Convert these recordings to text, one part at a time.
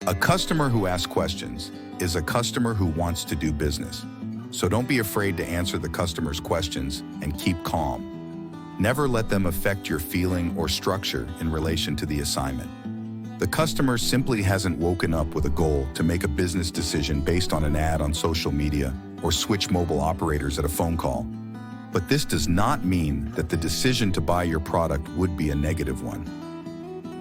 A customer who asks questions is a customer who wants to do business. So don't be afraid to answer the customer's questions and keep calm. Never let them affect your feeling or structure in relation to the assignment. The customer simply hasn't woken up with a goal to make a business decision based on an ad on social media or switch mobile operators at a phone call. But this does not mean that the decision to buy your product would be a negative one.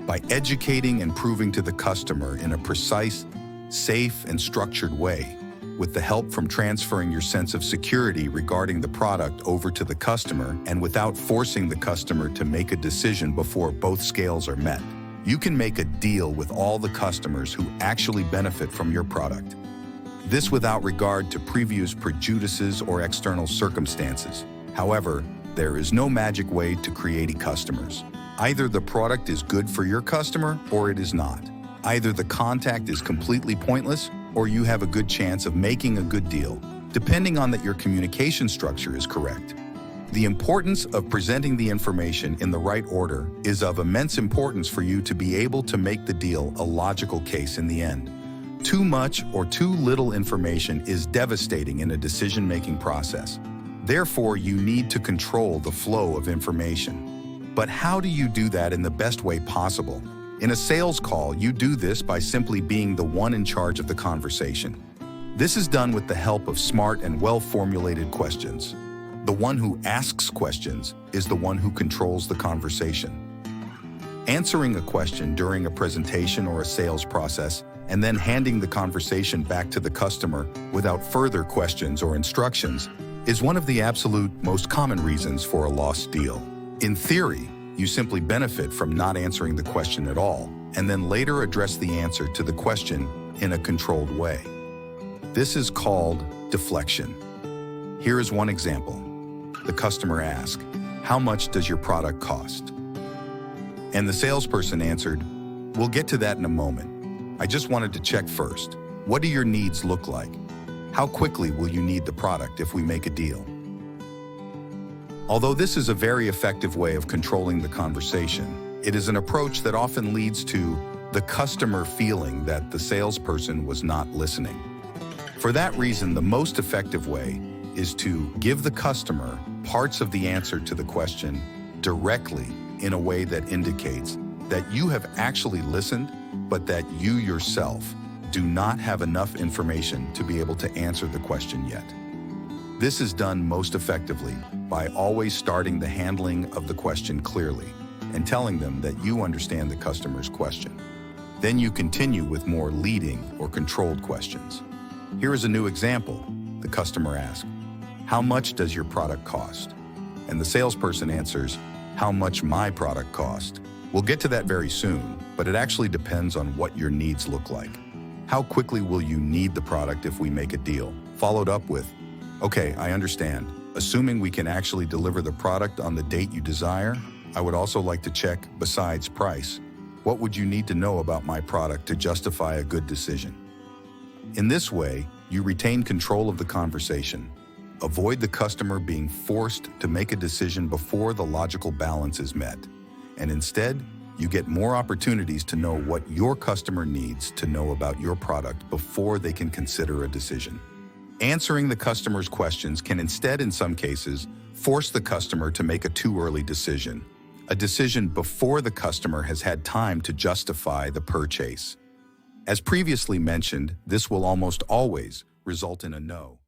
By educating and proving to the customer in a precise, safe, and structured way, with the help from transferring your sense of security regarding the product over to the customer and without forcing the customer to make a decision before both scales are met, you can make a deal with all the customers who actually benefit from your product. This without regard to previous prejudices or external circumstances. However, there is no magic way to create customers. Either the product is good for your customer or it is not. Either the contact is completely pointless or you have a good chance of making a good deal, depending on that your communication structure is correct. The importance of presenting the information in the right order is of immense importance for you to be able to make the deal a logical case in the end. Too much or too little information is devastating in a decision-making process. Therefore, you need to control the flow of information. But how do you do that in the best way possible? In a sales call, you do this by simply being the one in charge of the conversation. This is done with the help of smart and well-formulated questions. The one who asks questions is the one who controls the conversation. Answering a question during a presentation or a sales process and then handing the conversation back to the customer without further questions or instructions is one of the absolute most common reasons for a lost deal. In theory, you simply benefit from not answering the question at all and then later address the answer to the question in a controlled way. This is called deflection. Here is one example. The customer asked, "How much does your product cost?" And the salesperson answered, "We'll get to that in a moment. I just wanted to check first. What do your needs look like? How quickly will you need the product if we make a deal?" Although this is a very effective way of controlling the conversation, it is an approach that often leads to the customer feeling that the salesperson was not listening. For that reason, the most effective way is to give the customer parts of the answer to the question directly in a way that indicates that you have actually listened, but that you yourself do not have enough information to be able to answer the question yet. This is done most effectively by always starting the handling of the question clearly and telling them that you understand the customer's question. Then you continue with more leading or controlled questions. Here is a new example. The customer asks, "How much does your product cost?" And the salesperson answers, "How much my product cost?" We'll get to that very soon, but it actually depends on what your needs look like. How quickly will you need the product if we make a deal? Followed up with, "Okay, I understand. Assuming we can actually deliver the product on the date you desire, I would also like to check, besides price, what would you need to know about my product to justify a good decision?" In this way, you retain control of the conversation. Avoid the customer being forced to make a decision before the logical balance is met. And instead, you get more opportunities to know what your customer needs to know about your product before they can consider a decision. Answering the customer's questions can instead, in some cases, force the customer to make a too early decision, a decision before the customer has had time to justify the purchase. As previously mentioned, this will almost always result in a no.